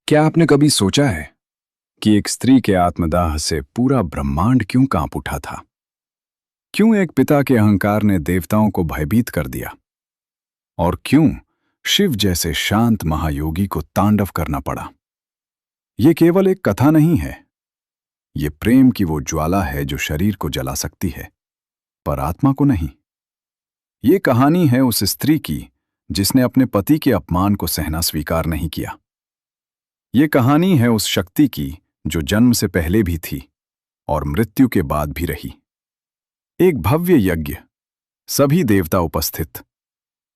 क्या आपने कभी सोचा है कि एक स्त्री के आत्मदाह से पूरा ब्रह्मांड क्यों कांप उठा था? क्यों एक पिता के अहंकार ने देवताओं को भयभीत कर दिया? और क्यों शिव जैसे शांत महायोगी को तांडव करना पड़ा? ये केवल एक कथा नहीं है। ये प्रेम की वो ज्वाला है जो शरीर को जला सकती है, पर आत्मा को नहीं। ये कहानी है उस स्त्री की जिसने अपने पति के अपमान को सहना स्वीकार नहीं किया। ये कहानी है उस शक्ति की जो जन्म से पहले भी थी और मृत्यु के बाद भी रही। एक भव्य यज्ञ, सभी देवता उपस्थित,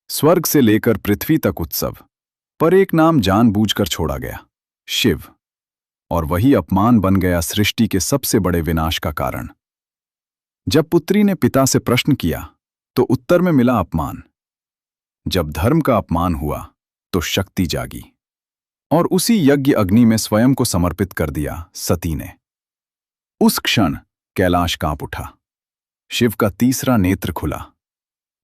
स्वर्ग से लेकर पृथ्वी तक उत्सव, पर एक नाम जानबूझकर छोड़ा गया, शिव। और वही अपमान बन गया सृष्टि के सबसे बड़े विनाश का कारण। जब पुत्री ने पिता से प्रश्न किया तो उत्तर में मिला अपमान। जब धर्म का अपमान हुआ तो शक्ति जागी और उसी यज्ञ अग्नि में स्वयं को समर्पित कर दिया सती ने। उस क्षण कैलाश कांप उठा, शिव का तीसरा नेत्र खुला,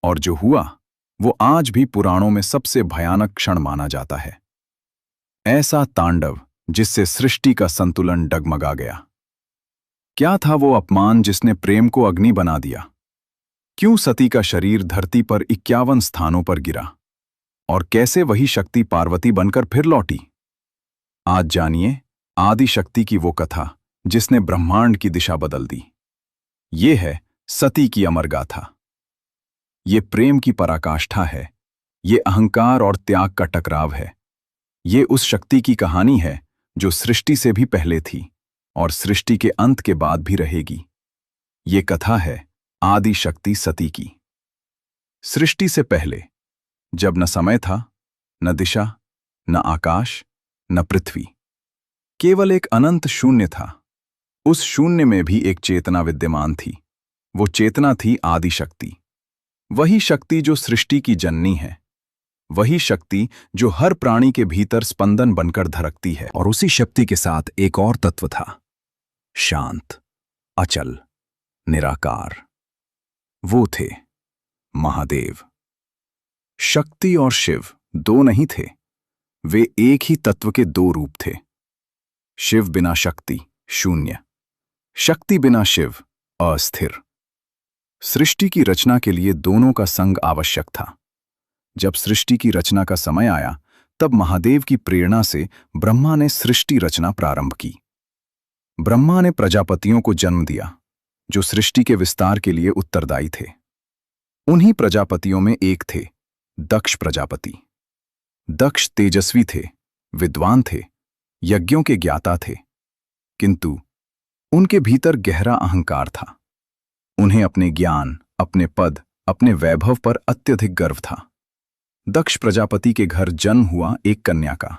और जो हुआ वो आज भी पुराणों में सबसे भयानक क्षण माना जाता है। ऐसा तांडव जिससे सृष्टि का संतुलन डगमगा गया। क्या था वो अपमान जिसने प्रेम को अग्नि बना दिया? क्यों सती का शरीर धरती पर 51 स्थानों पर गिरा? और कैसे वही शक्ति पार्वती बनकर फिर लौटी? आज जानिए आदि शक्ति की वो कथा जिसने ब्रह्मांड की दिशा बदल दी। ये है सती की अमर गाथा। ये प्रेम की पराकाष्ठा है, ये अहंकार और त्याग का टकराव है। ये उस शक्ति की कहानी है जो सृष्टि से भी पहले थी और सृष्टि के अंत के बाद भी रहेगी। ये कथा है आदि शक्ति सती की। सृष्टि से पहले, जब न समय था, न दिशा, न आकाश, न पृथ्वी, केवल एक अनंत शून्य था। उस शून्य में भी एक चेतना विद्यमान थी। वो चेतना थी आदि शक्ति। वही शक्ति जो सृष्टि की जननी है, वही शक्ति जो हर प्राणी के भीतर स्पंदन बनकर धड़कती है। और उसी शक्ति के साथ एक और तत्व था, शांत, अचल, निराकार। वो थे महादेव। शक्ति और शिव दो नहीं थे, वे एक ही तत्व के दो रूप थे। शिव बिना शक्ति शून्य, शक्ति बिना शिव अस्थिर। सृष्टि की रचना के लिए दोनों का संग आवश्यक था। जब सृष्टि की रचना का समय आया, तब महादेव की प्रेरणा से ब्रह्मा ने सृष्टि रचना प्रारंभ की। ब्रह्मा ने प्रजापतियों को जन्म दिया जो सृष्टि के विस्तार के लिए उत्तरदायी थे। उन्हीं प्रजापतियों में एक थे दक्ष प्रजापति। दक्ष तेजस्वी थे, विद्वान थे, यज्ञों के ज्ञाता थे, किंतु उनके भीतर गहरा अहंकार था। उन्हें अपने ज्ञान, अपने पद, अपने वैभव पर अत्यधिक गर्व था। दक्ष प्रजापति के घर जन्म हुआ एक कन्या का।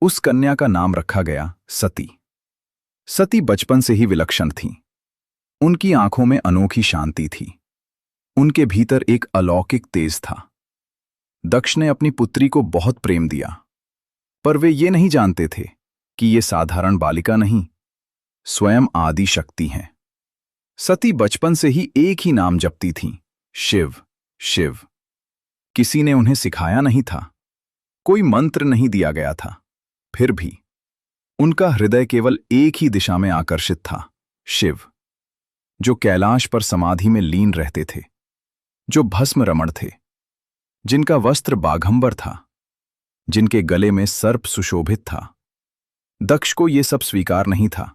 उस कन्या का नाम रखा गया सती। सती बचपन से ही विलक्षण थीं। उनकी आंखों में अनोखी शांति थी। उनके भीतर एक अलौकिक तेज था। दक्ष ने अपनी पुत्री को बहुत प्रेम दिया, पर वे ये नहीं जानते थे कि ये साधारण बालिका नहीं, स्वयं आदि शक्ति हैं। सती बचपन से ही एक ही नाम जपती थीं, शिव शिव। किसी ने उन्हें सिखाया नहीं था, कोई मंत्र नहीं दिया गया था, फिर भी उनका हृदय केवल एक ही दिशा में आकर्षित था, शिव। जो कैलाश पर समाधि में लीन रहते थे, जो भस्म रमण थे, जिनका वस्त्र बाघंबर था, जिनके गले में सर्प सुशोभित था। दक्ष को ये सब स्वीकार नहीं था।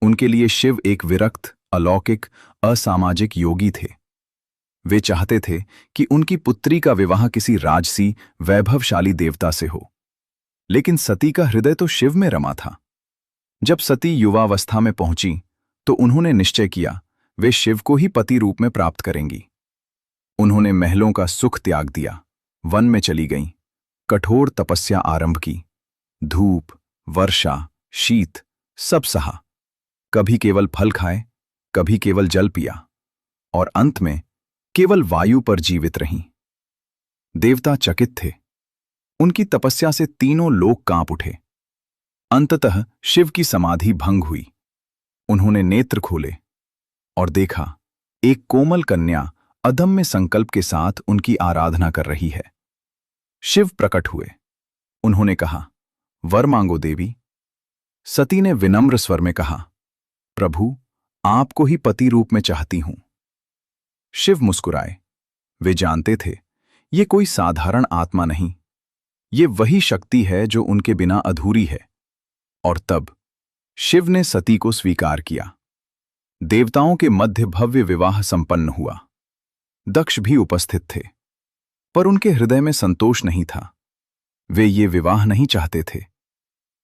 उनके लिए शिव एक विरक्त, अलौकिक, असामाजिक योगी थे। वे चाहते थे कि उनकी पुत्री का विवाह किसी राजसी, वैभवशाली देवता से हो, लेकिन सती का हृदय तो शिव में रमा था। जब सती युवावस्था में पहुंची तो उन्होंने निश्चय किया वे शिव को ही पति रूप में प्राप्त करेंगी। उन्होंने महलों का सुख त्याग दिया, वन में चली गईं, कठोर तपस्या आरंभ की। धूप, वर्षा, शीत सब सहा। कभी केवल फल खाए, कभी केवल जल पिया, और अंत में केवल वायु पर जीवित रहीं। देवता चकित थे। उनकी तपस्या से तीनों लोक कांप उठे। अंततः शिव की समाधि भंग हुई। उन्होंने नेत्र खोले और देखा एक कोमल कन्या अदम्य संकल्प के साथ उनकी आराधना कर रही है। शिव प्रकट हुए। उन्होंने कहा, वर मांगो देवी। सती ने विनम्र स्वर में कहा, प्रभु, आपको ही पति रूप में चाहती हूं। शिव मुस्कुराए। वे जानते थे ये कोई साधारण आत्मा नहीं, ये वही शक्ति है जो उनके बिना अधूरी है। और तब शिव ने सती को स्वीकार किया। देवताओं के मध्य भव्य विवाह संपन्न हुआ। दक्ष भी उपस्थित थे, पर उनके हृदय में संतोष नहीं था। वे ये विवाह नहीं चाहते थे।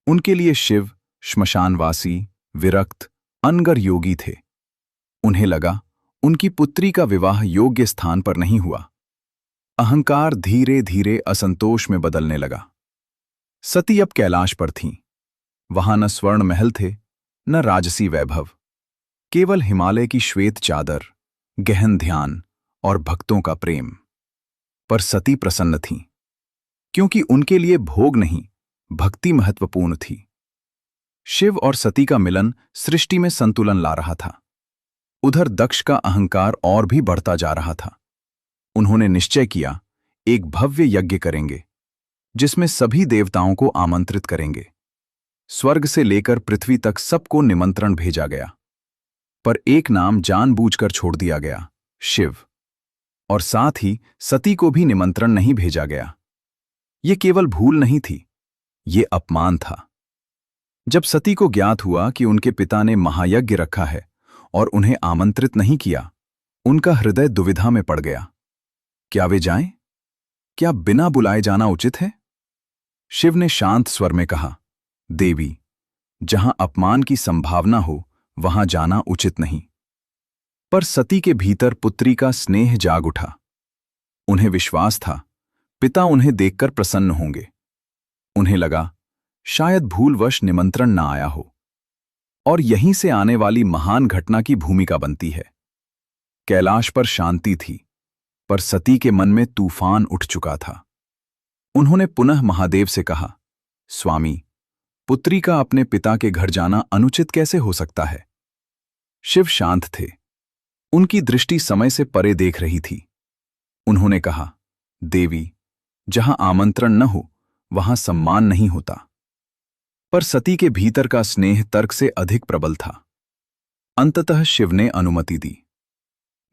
उनके लिए शिव श्मशानवासी, विरक्त, अनगर योगी थे। उन्हें लगा उनकी पुत्री का विवाह योग्य स्थान पर नहीं हुआ। अहंकार धीरे धीरे असंतोष में बदलने लगा। सती अब कैलाश पर थीं। वहां न स्वर्ण महल थे, न राजसी वैभव, केवल हिमालय की श्वेत चादर, गहन ध्यान और भक्तों का प्रेम। पर सती प्रसन्न थीं, क्योंकि उनके लिए भोग नहीं, भक्ति महत्वपूर्ण थी। शिव और सती का मिलन सृष्टि में संतुलन ला रहा था। उधर दक्ष का अहंकार और भी बढ़ता जा रहा था। उन्होंने निश्चय किया, एक भव्य यज्ञ करेंगे, जिसमें सभी देवताओं को आमंत्रित करेंगे। स्वर्ग से लेकर पृथ्वी तक सबको निमंत्रण भेजा गया, पर एक नाम जानबूझकर छोड़ दिया गया, शिव। और साथ ही सती को भी निमंत्रण नहीं भेजा गया। ये केवल भूल नहीं थी, ये अपमान था। जब सती को ज्ञात हुआ कि उनके पिता ने महायज्ञ रखा है और उन्हें आमंत्रित नहीं किया, उनका हृदय दुविधा में पड़ गया। क्या वे जाएं? क्या बिना बुलाए जाना उचित है? शिव ने शांत स्वर में कहा, देवी, जहां अपमान की संभावना हो वहां जाना उचित नहीं। पर सती के भीतर पुत्री का स्नेह जाग उठा। उन्हें विश्वास था पिता उन्हें देखकर प्रसन्न होंगे। उन्हें लगा शायद भूलवश निमंत्रण न आया हो, और यहीं से आने वाली महान घटना की भूमिका बनती है। कैलाश पर शांति थी, पर सती के मन में तूफान उठ चुका था। उन्होंने पुनः महादेव से कहा, स्वामी, पुत्री का अपने पिता के घर जाना अनुचित कैसे हो सकता है? शिव शांत थे। उनकी दृष्टि समय से परे देख रही थी। उन्होंने कहा, देवी, जहां आमंत्रण न हो वहां सम्मान नहीं होता। पर सती के भीतर का स्नेह तर्क से अधिक प्रबल था। अंततः शिव ने अनुमति दी।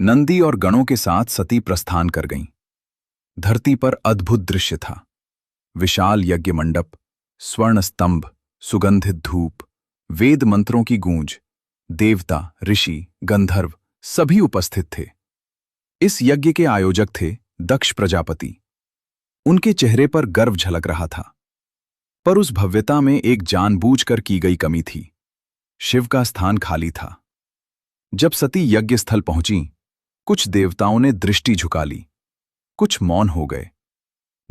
नंदी और गणों के साथ सती प्रस्थान कर गईं। धरती पर अद्भुत दृश्य था। विशाल यज्ञ मंडप, स्वर्ण स्तंभ, सुगंधित धूप, वेद मंत्रों की गूंज, देवता, ऋषि, गंधर्व सभी उपस्थित थे। इस यज्ञ के आयोजक थे दक्ष प्रजापति। उनके चेहरे पर गर्व झलक रहा था, पर उस भव्यता में एक जानबूझकर की गई कमी थी। शिव का स्थान खाली था। जब सती यज्ञ स्थल पहुंची, कुछ देवताओं ने दृष्टि झुका ली, कुछ मौन हो गए।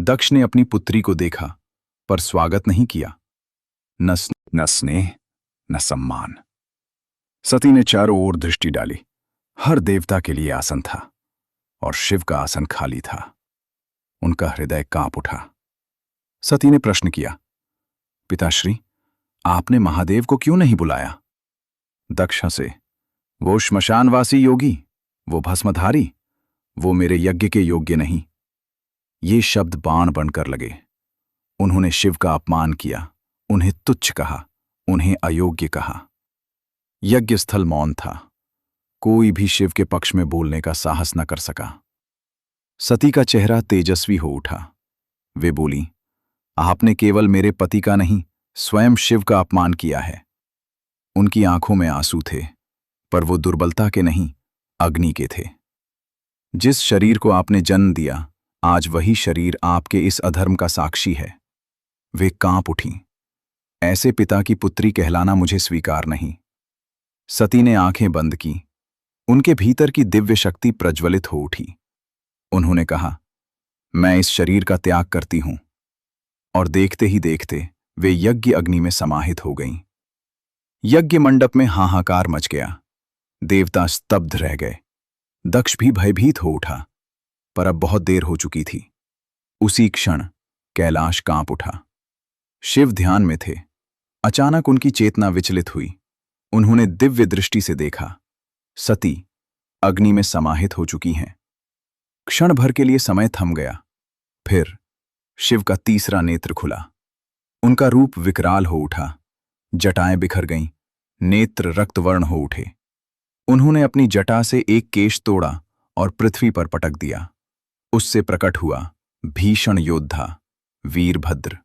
दक्ष ने अपनी पुत्री को देखा, पर स्वागत नहीं किया। न स्नेह, न सम्मान। सती ने चारों ओर दृष्टि डाली। हर देवता के लिए आसन था, और शिव का आसन खाली था। उनका हृदय कांप उठा। सती ने प्रश्न किया, पिताश्री, आपने महादेव को क्यों नहीं बुलाया? दक्ष हंसे, वो श्मशानवासी योगी, वो भस्मधारी, वो मेरे यज्ञ के योग्य नहीं। ये शब्द बाण बनकर लगे। उन्होंने शिव का अपमान किया, उन्हें तुच्छ कहा, उन्हें अयोग्य कहा। यज्ञ स्थल मौन था। कोई भी शिव के पक्ष में बोलने का साहस न कर सका। सती का चेहरा तेजस्वी हो उठा। वे बोली, आपने केवल मेरे पति का नहीं, स्वयं शिव का अपमान किया है। उनकी आंखों में आंसू थे, पर वो दुर्बलता के नहीं, अग्नि के थे। जिस शरीर को आपने जन्म दिया, आज वही शरीर आपके इस अधर्म का साक्षी है। वे कांप उठीं। ऐसे पिता की पुत्री कहलाना मुझे स्वीकार नहीं। सती ने आंखें बंद की। उनके भीतर की दिव्य शक्ति प्रज्वलित हो उठी। उन्होंने कहा, मैं इस शरीर का त्याग करती हूं। और देखते ही देखते वे यज्ञ अग्नि में समाहित हो गईं। यज्ञ मंडप में हाहाकार मच गया। देवता स्तब्ध रह गए। दक्ष भी भयभीत हो उठा, पर अब बहुत देर हो चुकी थी। उसी क्षण कैलाश कांप उठा। शिव ध्यान में थे। अचानक उनकी चेतना विचलित हुई। उन्होंने दिव्य दृष्टि से देखा, सती अग्नि में समाहित हो चुकी हैं। क्षण भर के लिए समय थम गया। फिर शिव का तीसरा नेत्र खुला। उनका रूप विकराल हो उठा, जटाएं बिखर गईं, नेत्र रक्तवर्ण हो उठे। उन्होंने अपनी जटा से एक केश तोड़ा और पृथ्वी पर पटक दिया। उससे प्रकट हुआ भीषण योद्धा वीरभद्र।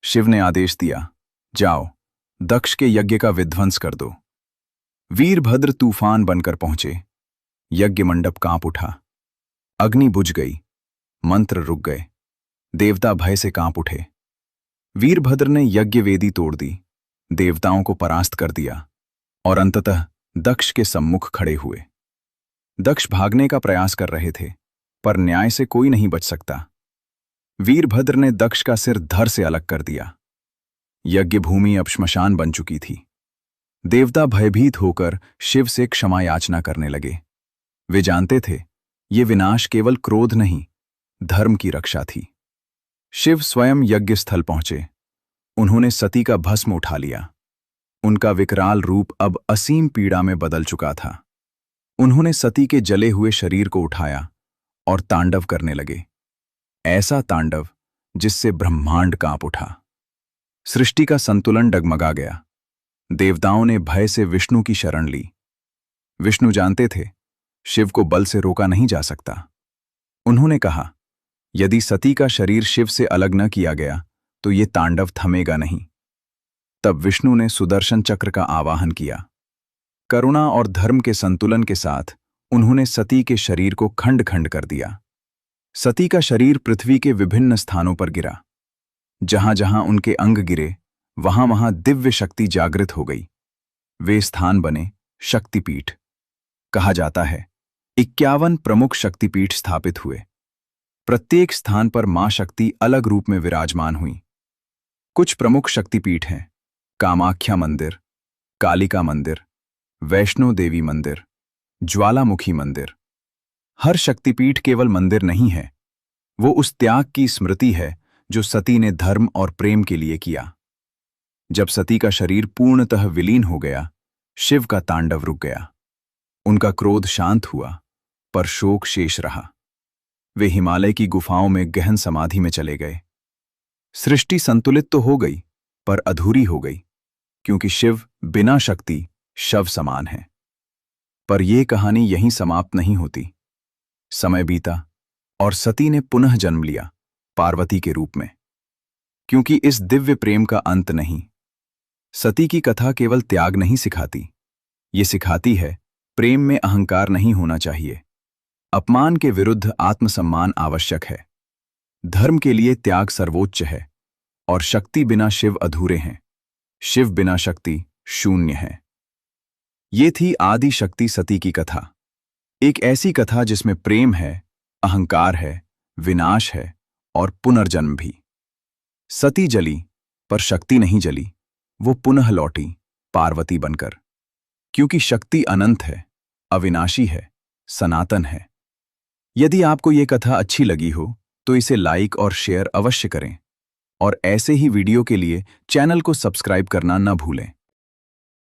शिव ने आदेश दिया, जाओ, दक्ष के यज्ञ का विध्वंस कर दो। वीरभद्र तूफान बनकर पहुंचे। यज्ञ मंडप कांप उठा, अग्नि बुझ गई, मंत्र रुक गए, देवता भय से कांप उठे। वीरभद्र ने यज्ञ वेदी तोड़ दी, देवताओं को परास्त कर दिया और अंततः दक्ष के सम्मुख खड़े हुए। दक्ष भागने का प्रयास कर रहे थे, पर न्याय से कोई नहीं बच सकता। वीरभद्र ने दक्ष का सिर धड़ से अलग कर दिया। यज्ञ भूमि अब श्मशान बन चुकी थी। देवता भयभीत होकर शिव से क्षमा याचना करने लगे। वे जानते थे, ये विनाश केवल क्रोध नहीं, धर्म की रक्षा थी। शिव स्वयं यज्ञ स्थल पहुंचे। उन्होंने सती का भस्म उठा लिया। उनका विकराल रूप अब असीम पीड़ा में बदल चुका था। उन्होंने सती के जले हुए शरीर को उठाया और तांडव करने लगे, ऐसा तांडव जिससे ब्रह्मांड कांप उठा। सृष्टि का संतुलन डगमगा गया। देवताओं ने भय से विष्णु की शरण ली। विष्णु जानते थे, शिव को बल से रोका नहीं जा सकता। उन्होंने कहा, यदि सती का शरीर शिव से अलग न किया गया तो ये तांडव थमेगा नहीं। तब विष्णु ने सुदर्शन चक्र का आवाहन किया। करुणा और धर्म के संतुलन के साथ उन्होंने सती के शरीर को खंड खंड कर दिया। सती का शरीर पृथ्वी के विभिन्न स्थानों पर गिरा। जहां जहां उनके अंग गिरे, वहां वहां दिव्य शक्ति जागृत हो गई। वे स्थान बने शक्तिपीठ। कहा जाता है, 51 प्रमुख शक्तिपीठ स्थापित हुए। प्रत्येक स्थान पर मां शक्ति अलग रूप में विराजमान हुई। कुछ प्रमुख शक्तिपीठ हैं: कामाख्या मंदिर, कालिका मंदिर, वैष्णो देवी मंदिर, ज्वालामुखी मंदिर। हर शक्तिपीठ केवल मंदिर नहीं है, वो उस त्याग की स्मृति है जो सती ने धर्म और प्रेम के लिए किया। जब सती का शरीर पूर्णतः विलीन हो गया, शिव का तांडव रुक गया। उनका क्रोध शांत हुआ, पर शोक शेष रहा। वे हिमालय की गुफाओं में गहन समाधि में चले गए। सृष्टि संतुलित तो हो गई, पर अधूरी हो गई, क्योंकि शिव बिना शक्ति शव समान है। पर यह कहानी यहीं समाप्त नहीं होती। समय बीता और सती ने पुनः जन्म लिया, पार्वती के रूप में। क्योंकि इस दिव्य प्रेम का अंत नहीं। सती की कथा केवल त्याग नहीं सिखाती, ये सिखाती है प्रेम में अहंकार नहीं होना चाहिए। अपमान के विरुद्ध आत्मसम्मान आवश्यक है। धर्म के लिए त्याग सर्वोच्च है, और शक्ति बिना शिव अधूरे हैं। शिव बिना शक्ति शून्य है। ये थी आदि शक्ति सती की कथा। एक ऐसी कथा जिसमें प्रेम है, अहंकार है, विनाश है और पुनर्जन्म भी। सती जली, पर शक्ति नहीं जली। वो पुनः लौटी पार्वती बनकर। क्योंकि शक्ति अनंत है, अविनाशी है, सनातन है। यदि आपको ये कथा अच्छी लगी हो तो इसे लाइक और शेयर अवश्य करें, और ऐसे ही वीडियो के लिए चैनल को सब्सक्राइब करना न भूलें।